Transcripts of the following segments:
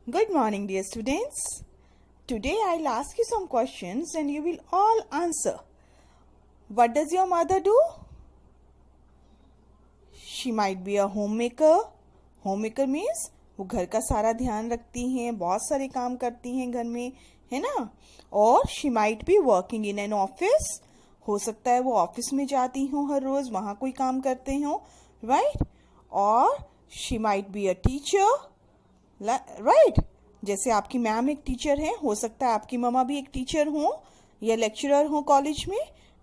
Good morning, dear students. Today I'll ask you some questions and you will all answer. What does your mother do? She might be a homemaker. Homemaker means वो घर का सारा ध्यान रखती हैं, बहुत सारे काम करती हैं घर में, है ना? और she might be working in an office. हो सकता है वो ऑफिस में जाती हो हर रोज, वहां कोई काम करते हो, right? और she might be a teacher. Right जैसे आपकी मैम एक टीचर है, हो सकता है आपकी मम्मा भी एक टीचर हो या लेक्चरर हो कॉलेज में,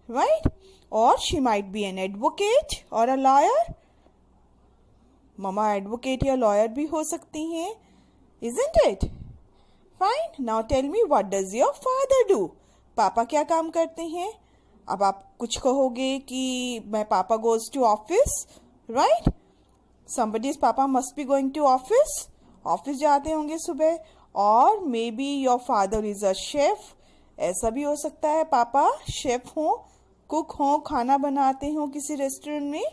राइट? और she might be an advocate और अ लॉयर. मम्मा एडवोकेट या लॉयर भी हो सकती हैं, isn't it? Fine. Now tell me, what does your father do? पापा क्या काम करते हैं? अब आप कुछ कहोगे कि मैं पापा goes to office, right? somebody's papa must be going to office. Office जाते होंगे सुबह. और maybe your father is a chef. ऐसा भी हो सकता है पापा शेफ हो, कुक हो, खाना बनाते हो किसी रेस्टोरेंट में,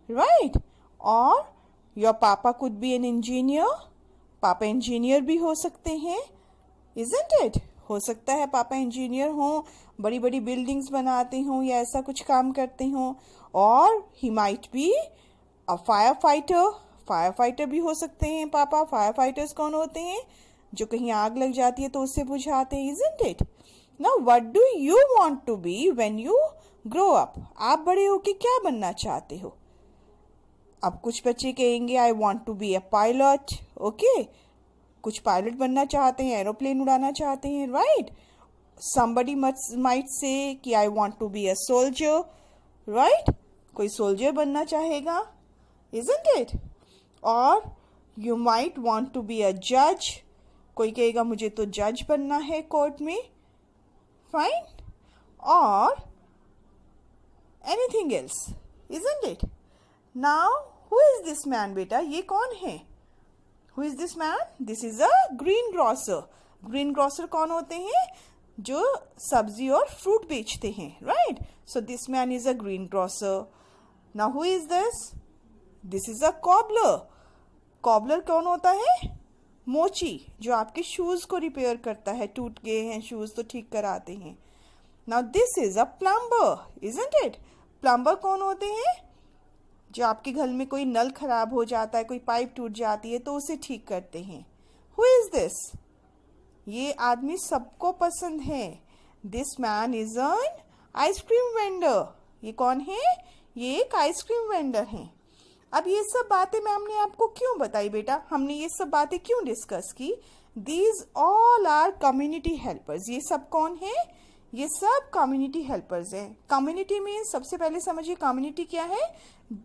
राइट? और योर पापा कुड बी एन इंजीनियर. पापा इंजीनियर भी हो सकते हैं, इजंट इट? हो सकता है पापा इंजीनियर हो, बड़ी बड़ी बिल्डिंग्स बनाते हो या ऐसा कुछ काम करते हो. और he might be a fire fighter. Fire fighter भी हो सकते हैं पापा. फायर फाइटर्स कौन होते हैं? जो कहीं आग लग जाती है तो उससे बुझाते हैं, isn't it? Now what do you want to be when you grow up? आप बड़े होके क्या बनना चाहते हो? अब कुछ बच्चे कहेंगे I want to be a pilot. Okay, कुछ पायलट बनना चाहते हैं, एरोप्लेन उड़ाना चाहते हैं, राइट? somebody might say कि I want to be a soldier, right? कोई सोल्जर बनना चाहेगा, isn't it? और you might want to be a judge. कोई कहेगा मुझे तो जज बनना है कोर्ट में, फाइन? और anything else, isn't it? Now, who is this man बेटा? ये कौन है? Who is this man? This is a greengrocer. Greengrocer कौन होते हैं? जो सब्जी और फ्रूट बेचते हैं, right? So this man is a greengrocer. Now who is this? This is a cobbler. Cobbler कौन होता है? मोची, जो आपके शूज को रिपेयर करता है, टूट गए हैं शूज तो ठीक कराते हैं. Now this is a plumber, isn't it? Plumber कौन होते हैं? जो आपके घर में कोई नल खराब हो जाता है, कोई पाइप टूट जाती है तो उसे ठीक करते हैं. Who is this? ये आदमी सबको पसंद है. This man is an ice cream vendor. ये कौन है? ये एक आइसक्रीम वेंडर है. अब ये सब बातें मैम ने आपको क्यों बताई बेटा? हमने ये सब बातें क्यों डिस्कस की? These all are community helpers. ये सब कौन है? ये सब कम्युनिटी हेल्पर्स हैं. कम्युनिटी में सबसे पहले समझिए कम्युनिटी क्या है.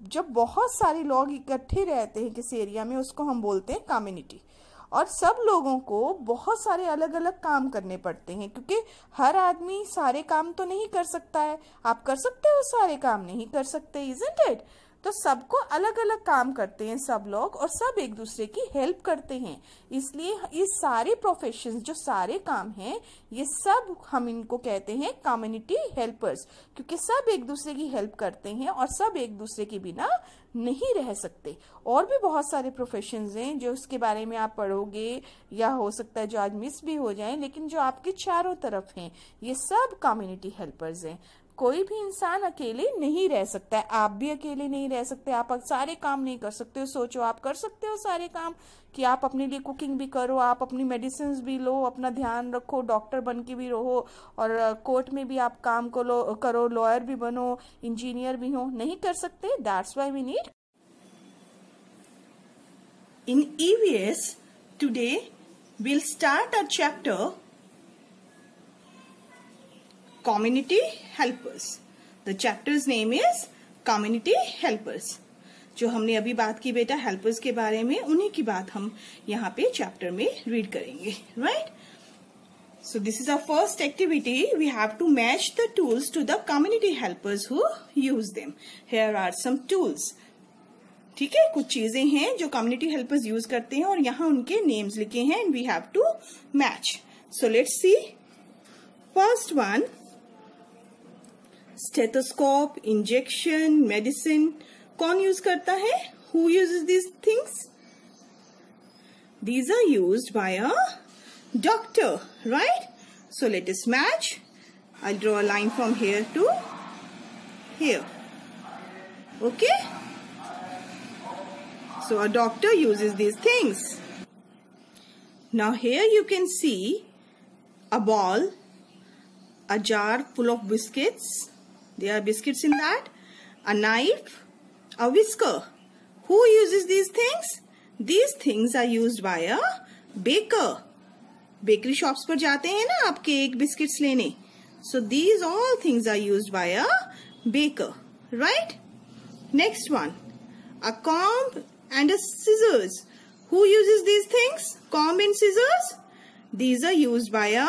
जब बहुत सारे लोग इकट्ठे रहते हैं किसी एरिया में, उसको हम बोलते हैं कम्युनिटी. और सब लोगों को बहुत सारे अलग अलग काम करने पड़ते हैं, क्योंकि हर आदमी सारे काम तो नहीं कर सकता है. आप कर सकते हो सारे काम? नहीं कर सकते, इजंट इट? तो सबको अलग अलग काम करते हैं सब लोग, और सब एक दूसरे की हेल्प करते हैं. इसलिए ये सारे प्रोफेशंस, जो सारे काम हैं, ये सब हम इनको कहते हैं कम्युनिटी हेल्पर्स, क्योंकि सब एक दूसरे की हेल्प करते हैं और सब एक दूसरे के बिना नहीं रह सकते. और भी बहुत सारे प्रोफेशंस हैं जो उसके बारे में आप पढ़ोगे, या हो सकता है जो आज मिस भी हो जाएं, लेकिन जो आपके चारों तरफ हैं, ये सब कम्युनिटी हेल्पर्स हैं. कोई भी इंसान अकेले नहीं रह सकता है. आप भी अकेले नहीं रह सकते. आप सारे काम नहीं कर सकते हो. सोचो, आप कर सकते हो सारे काम? कि आप अपने लिए कुकिंग भी करो, आप अपनी मेडिसिन भी लो, अपना ध्यान रखो, डॉक्टर बन के भी रहो, और कोर्ट में भी आप काम को करो, लॉयर भी बनो, इंजीनियर भी हो. नहीं कर सकते. That's why we need. In EVS today we'll start a chapter Community Helpers. The chapter's name is Community Helpers. जो हमने अभी बात की बेटा हेल्पर्स के बारे में, उन्हीं की बात हम यहाँ पे चैप्टर में रीड करेंगे, right? So this is our first activity. We have to match the tools to the community helpers who use them. Here are some tools. ठीक है, कुछ चीजें हैं जो कम्युनिटी हेल्पर्स यूज करते हैं और यहाँ उनके नेम्स लिखे हैं, and we have to match. So let's see. First one, stethoscope, injection, medicine. कौन यूज करता है? Who uses this things? These are used by a doctor, right? So let us match. I'll draw a line from here to here. Okay? So a doctor uses these things. Now here you can see a ball, a jar full of biscuits. There are biscuits in that. A knife, a whisker. Who uses these things? These things are used by a baker. Bakery shops पर जाते हैं ना आप cake biscuits लेने. So these all things are used by a baker, right? Next one, a comb and a scissors. Who uses these things? Comb and scissors. These are used by a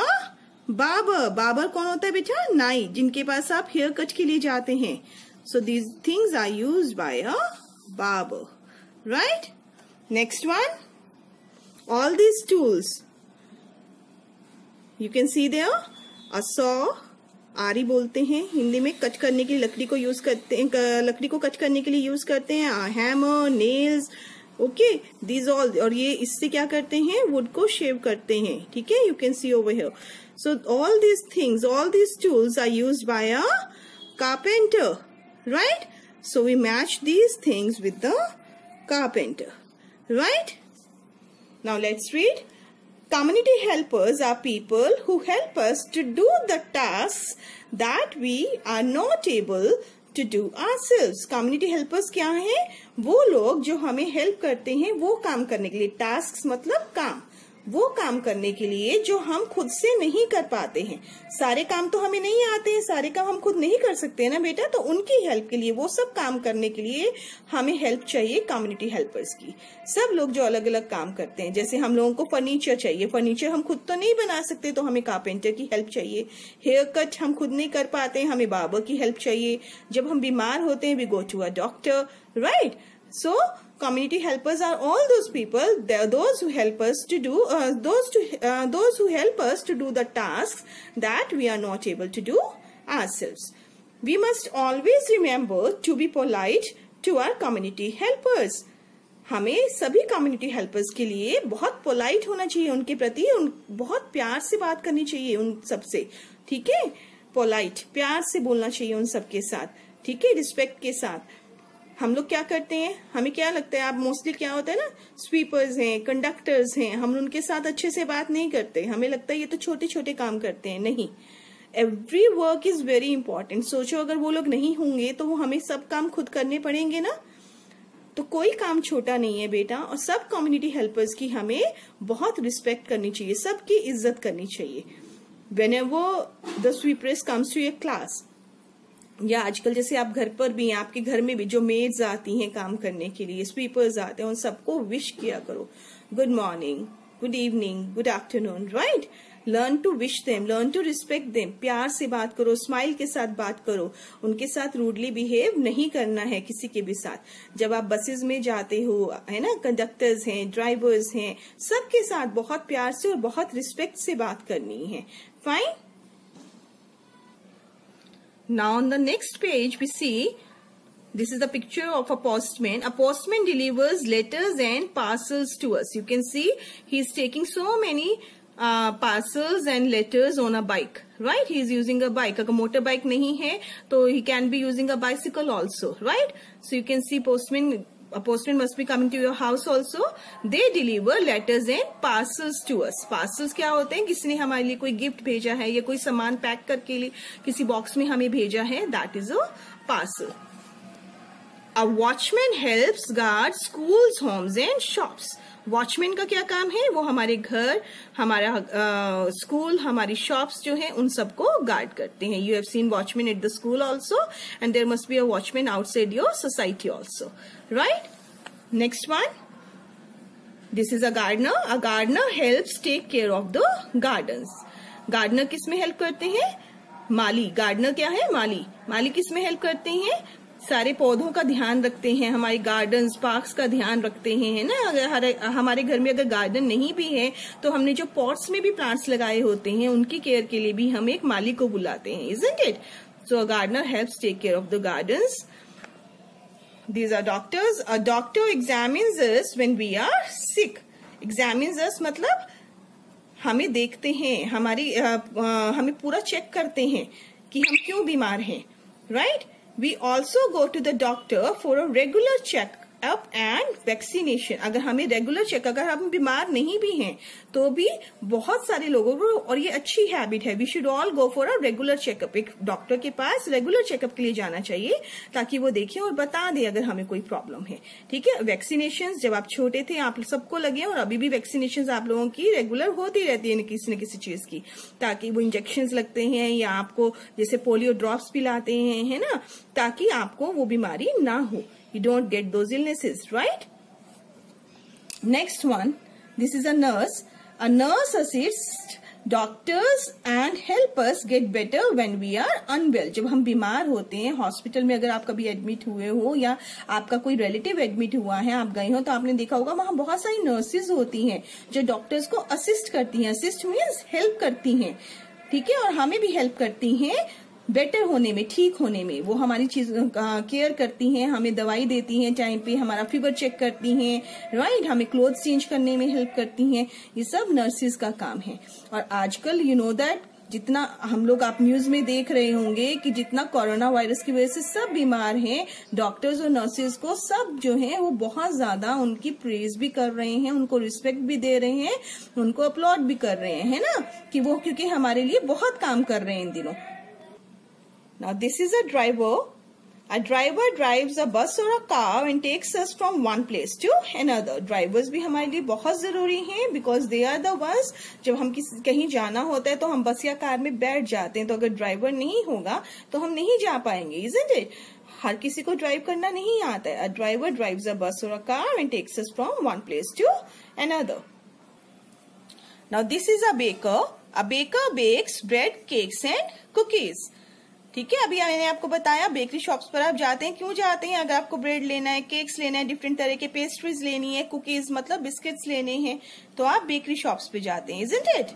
barber. Barber कौन होता है बेटा? नाई, जिनके पास आप hair cut के लिए जाते हैं. So these things are used by a barber, right? Next one, all these tools. You can see there a saw. आरी बोलते हैं हिंदी में. कट करने के लिए लकड़ी को यूज करते हैं, लकड़ी को कट करने के लिए यूज करते हैं. Hammer, nails. Okay, these all. और ये इससे क्या करते हैं? वुड को शेव करते हैं. ठीक है, you can see over here. So all these things, all these tools are used by a carpenter, right? So we match these things with the carpenter, right? Now let's read. Community helpers are people who help us to do the tasks that we are not able to do ourselves. Community helpers क्या हैं? वो लोग जो हमें help करते हैं वो काम करने के लिए. टास्क मतलब काम. वो काम करने के लिए जो हम खुद से नहीं कर पाते हैं. सारे काम तो हमें नहीं आते हैं, सारे काम हम खुद नहीं कर सकते हैं ना बेटा. तो उनकी हेल्प के लिए, वो सब काम करने के लिए हमें हेल्प चाहिए कम्युनिटी हेल्पर्स की. सब लोग जो अलग अलग काम करते हैं. जैसे हम लोगों को फर्नीचर चाहिए. फर्नीचर हम खुद तो नहीं बना सकते, तो हमें कारपेंटर की हेल्प चाहिए. हेयर कट हम खुद नहीं कर पाते, हमें बार्बर की हेल्प चाहिए. जब हम बीमार होते हैं, we go to a doctor, right? So community helpers are all those people, they are those who help us to do those who help us to do the tasks that we are not able to do ourselves. We must always remember to be polite to our community helpers. हमें सभी community helpers के लिए बहुत polite होना चाहिए. उनके प्रति बहुत प्यार से बात करनी चाहिए उन सबसे. ठीक है, पोलाइट, प्यार से बोलना चाहिए उन सबके साथ. ठीक है, रिस्पेक्ट के साथ. हम लोग क्या करते हैं, हमें क्या लगता है, आप मोस्टली क्या होता है ना, स्वीपर्स हैं, कंडक्टर्स हैं, हम उनके साथ अच्छे से बात नहीं करते. हमें लगता है ये तो छोटे छोटे काम करते हैं. नहीं, every work is very important. सोचो अगर वो लोग नहीं होंगे तो वो हमें सब काम खुद करने पड़ेंगे ना. तो कोई काम छोटा नहीं है बेटा. और सब कम्युनिटी हेल्पर्स की हमें बहुत रिस्पेक्ट करनी चाहिए, सबकी इज्जत करनी चाहिए. Whenever the sweepers comes to your class, या आजकल जैसे आप घर पर भी, आपके घर में भी जो मेड्स आती हैं काम करने के लिए, स्वीपर्स आते हैं, उन सबको विश किया करो. Good morning, good evening, good afternoon, right? Learn to wish them, learn to respect them. प्यार से बात करो, स्माइल के साथ बात करो. उनके साथ रूडली बिहेव नहीं करना है किसी के भी साथ. जब आप बसेस में जाते हो, है ना, कंडक्टर्स हैं, ड्राइवर्स हैं, सबके साथ बहुत प्यार से और बहुत रिस्पेक्ट से बात करनी है. Fine. Now on the next page we see, this is the picture of a postman. A postman delivers letters and parcels to us. You can see he is taking so many parcels and letters on a bike, right? He is using a bike. अगर motorbike नहीं है तो he can be using a bicycle also, right? So you can see a postman must be coming to your house also. They deliver letters and parcels to us. Parcels क्या होते हैं? किसी ने हमारे लिए कोई गिफ्ट भेजा है या कोई सामान पैक करके लिए किसी बॉक्स में हमें भेजा है. That is a parcel. A watchman helps guard schools, homes and shops. Watchman का क्या काम है? वो हमारे घर, हमारा स्कूल, हमारी शॉप्स जो है उन सबको गार्ड करते हैं. You have seen watchman at the school also, and there must be a watchman outside your society also, right? Next one, this is a gardener. A gardener helps take care of the gardens. Gardener किस में help करते हैं? माली. Gardener क्या है? माली. माली किस में help करते हैं? सारे पौधों का ध्यान रखते हैं, हमारे गार्डन्स, पार्क्स का ध्यान रखते हैं, है ना. अगर हमारे घर में अगर गार्डन नहीं भी है तो हमने जो पॉट्स में भी प्लांट्स लगाए होते हैं उनकी केयर के लिए भी हम एक माली को बुलाते हैं, isn't it? So a gardener helps take care of the gardens. These are doctors. A doctor examines us when we are sick. Examines us मतलब हमें देखते हैं, हमें पूरा चेक करते हैं कि हम क्यों बीमार हैं, right. We also go to the doctor for a regular checkup and vaccination. अगर हमें रेगुलर चेक, अगर हम बीमार नहीं भी हैं तो भी बहुत सारे लोगों को, और ये अच्छी हैबिट है, we should all go for a regular checkup. एक डॉक्टर के पास रेगुलर चेकअप के लिए जाना चाहिए ताकि वो देखें और बता दे अगर हमें कोई प्रॉब्लम है, ठीक है। वैक्सीनेशन जब आप छोटे थे आप सबको लगे, और अभी भी वैक्सीनेशन आप लोगों की रेगुलर होती रहती है किसी न किसी चीज की, ताकि वो इंजेक्शन लगते हैं या आपको जैसे पोलियो ड्रॉप्स पिलाते हैं, है ना, ताकि आपको वो बीमारी ना हो, you don't get those illnesses, right? Next one, this is a nurse. A nurse assists doctors and help us get better when we are unwell. जब हम बीमार होते हैं हॉस्पिटल में, अगर आप कभी एडमिट हुए हो या आपका कोई रिलेटिव एडमिट हुआ है, आप गए हो, तो आपने देखा होगा वहां बहुत सारी नर्सेज होती हैं जो डॉक्टर्स को असिस्ट करती हैं। असिस्ट मीन्स हेल्प करती हैं, ठीक है, और हमें भी हेल्प करती हैं बेटर होने में, ठीक होने में। वो हमारी चीज केयर करती हैं, हमें दवाई देती हैं टाइम पे, हमारा फीवर चेक करती हैं, राइट, हमें क्लोथ चेंज करने में हेल्प करती हैं। ये सब नर्सेज का काम है। और आजकल यू नो दैट जितना हम लोग, आप न्यूज में देख रहे होंगे कि जितना कोरोना वायरस की वजह से सब बीमार हैं, डॉक्टर्स और नर्सेज को सब जो है वो बहुत ज्यादा उनकी प्रेज भी कर रहे हैं, उनको रिस्पेक्ट भी दे रहे हैं, उनको अपलॉड भी कर रहे हैं, है ना, कि वो क्योंकि हमारे लिए बहुत काम कर रहे हैं इन दिनों। Now this is a driver. A driver drives a bus or a car and takes us from one place to another. Drivers भी हमारे लिए बहुत जरूरी हैं because they are the ones, जब हम कहीं जाना होता है तो हम बस या कार में बैठ जाते हैं, तो अगर ड्राइवर नहीं होगा तो हम नहीं जा पाएंगे, isn't it? हर किसी को ड्राइव करना नहीं आता है। A driver drives a bus or a car and takes us from one place to another. Now this is a baker. A baker bakes bread, cakes and cookies. ठीक है, अभी मैंने आपको बताया बेकरी शॉप्स पर आप जाते हैं, क्यों जाते हैं? अगर आपको ब्रेड लेना है, केक्स लेना है, डिफरेंट तरह के पेस्ट्रीज लेनी है, कुकीज मतलब बिस्किट्स लेने हैं, तो आप बेकरी शॉप्स पे जाते हैं, isn't it?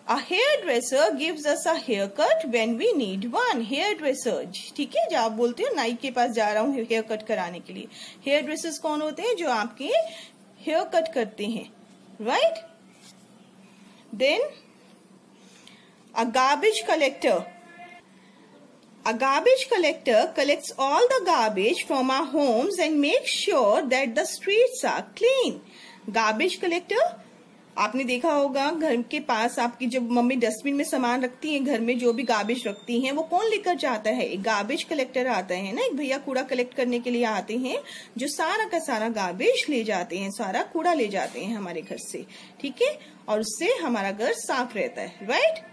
A hairdresser gives us a haircut when we need one. Hairdresser, ठीक है, जब आप बोलते हो नाई के पास जा रहा हूँ हेयर कट कराने के लिए, हेयर ड्रेसर्स कौन होते हैं? जो आपके हेयर कट करते हैं, right. Then a garbage collector. A garbage collector collects all the garbage from our homes and makes sure that the streets are clean. Garbage collector, आपने देखा होगा घर के पास आपकी जब मम्मी डस्टबिन में सामान रखती हैं, घर में जो भी गार्बेज रखती हैं, वो कौन लेकर जाता है? एक गार्बेज कलेक्टर आता है ना, एक भैया कूड़ा कलेक्ट करने के लिए आते हैं, जो सारा का सारा गार्बेज ले जाते हैं, सारा कूड़ा ले जाते हैं हमारे घर से, ठीक है, और उससे हमारा घर साफ रहता है, right.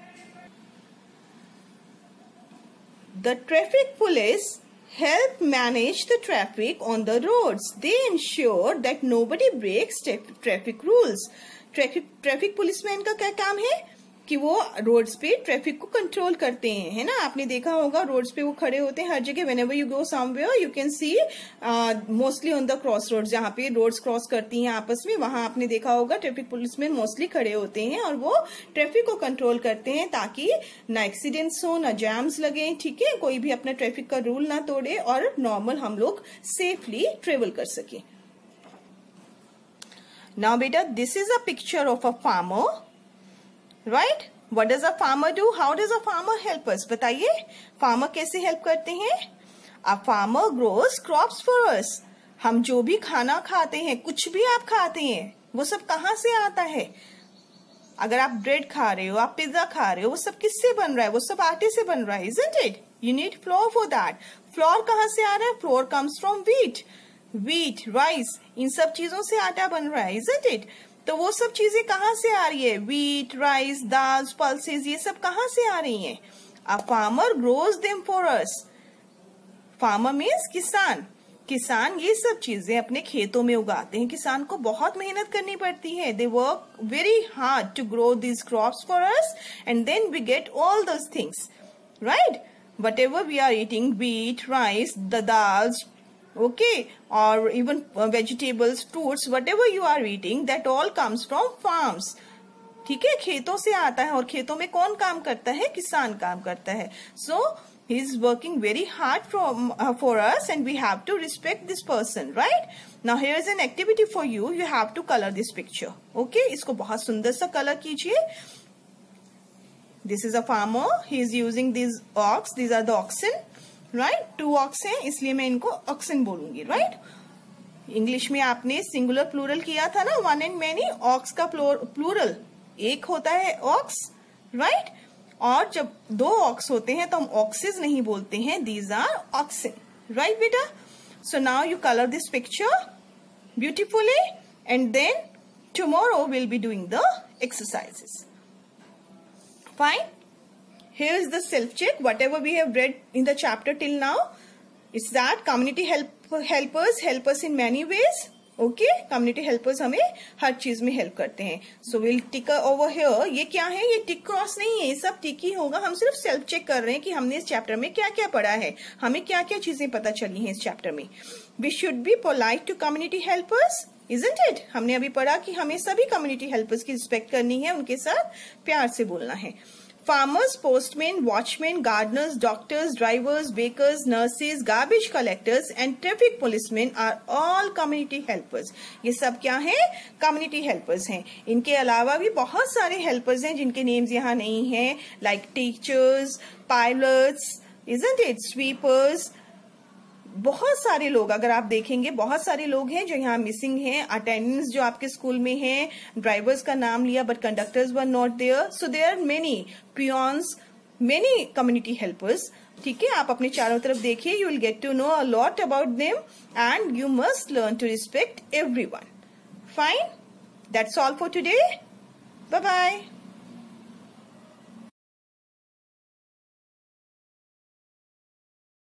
The traffic police help manage the traffic on the roads. They ensure that nobody breaks traffic rules. Traffic policeman का क्या काम है कि वो रोड्स पे ट्रैफिक को कंट्रोल करते हैं, है ना। आपने देखा होगा रोड्स पे वो खड़े होते हैं हर जगह। Whenever you go somewhere you can see mostly on the crossroads, जहाँ पे रोड्स क्रॉस करती हैं आपस में, वहां आपने देखा होगा ट्रैफिक पुलिसमैन मोस्टली खड़े होते हैं और वो ट्रैफिक को कंट्रोल करते हैं ताकि ना एक्सीडेंट्स हो, ना जैम्स लगे, ठीक है, कोई भी अपना ट्रैफिक का रूल ना तोड़े और नॉर्मल हम लोग सेफली ट्रेवल कर सके। नाउ बेटा, this is a picture of a farmer, right. What does a farmer do? How does a farmer help us? बताइए, फार्मर कैसे हेल्प करते हैं? A farmer grows crops for us. हम जो भी खाना खाते हैं, कुछ भी आप खाते हैं, वो सब कहाँ से आता है? अगर आप ब्रेड खा रहे हो, आप पिज्जा खा रहे हो, वो सब किससे बन रहा है? वो सब आटे से बन रहा है, isn't it? You need flour for that. Floor कहाँ से आ रहा है? Flour comes from wheat. Wheat, rice, इन सब चीजों से आटा बन रहा है, isn't it? तो वो सब चीजें कहाँ से आ रही है? व्हीट, राइस, दाल्स, पल्सेस, ये सब कहाँ से आ रही हैं? A farmer grows them for us. Farmer means किसान. किसान ये सब चीजें अपने खेतों में उगाते हैं. किसान को बहुत मेहनत करनी पड़ती है. They work very hard to grow these crops for us and then we get all those things, right? Whatever we are eating, wheat, rice, the dals, okay, or even vegetables, fruits, whatever you are eating, that all comes from farms. ठीक है, खेतों से आता है. और खेतों में कौन काम करता है? किसान काम करता है. So He is working very hard for us and we have to respect this person, right? Now here is an activity for you. You have to color this picture. Okay? इसको बहुत सुंदर सा color कीजिए. This is a farmer. He is using these ox. These are the oxen, right? 2 ox हैं, इसलिए मैं इनको oxen बोलूंगी, right? इंग्लिश में आपने सिंगुलर प्लूरल किया था ना, 1 and many. ऑक्स का प्लूरल एक होता है ऑक्स, राइट? और जब 2 ऑक्स होते हैं तो हम ऑक्सेस नहीं बोलते हैं, दीज आर ऑक्सन, राइट बेटा? So now you colour this picture beautifully and then tomorrow will be doing the exercises. Fine. Here is the self-check. Whatever we have read in the chapter till now, it's that community helpers help us in many ways. Okay? Community helpers हमें हर चीज में help करते हैं. So we'll tick over here. ये क्या है? ये tick cross नहीं है, ये सब टिक ही होगा. हम सिर्फ सेल्फ चेक कर रहे हैं कि हमने इस चैप्टर में क्या क्या पढ़ा है, हमें क्या क्या चीजें पता चली हैं इस चैप्टर में. We should be polite to community helpers. Isn't it? हमने अभी पढ़ा कि हमें सभी कम्युनिटी हेल्पर्स की रिस्पेक्ट करनी है, उनके साथ प्यार से बोलना है. Farmers, postmen, watchmen, gardeners, doctors, drivers, bakers, nurses, garbage collectors and traffic policemen are all community helpers. ये सब क्या हैं? Community helpers हैं. इनके अलावा भी बहुत सारे helpers हैं जिनके names यहाँ नहीं हैं, like teachers, pilots, isn't it? Sweepers. बहुत सारे लोग, अगर आप देखेंगे बहुत सारे लोग हैं जो यहाँ मिसिंग हैं. अटेंडेंट्स जो आपके स्कूल में हैं, ड्राइवर्स का नाम लिया but conductors were not there. So there are many peons, many community helpers. ठीक है, आप अपने चारों तरफ देखिए, you will get to know a lot about them and you must learn to respect everyone. Fine, that's all for today. Bye bye.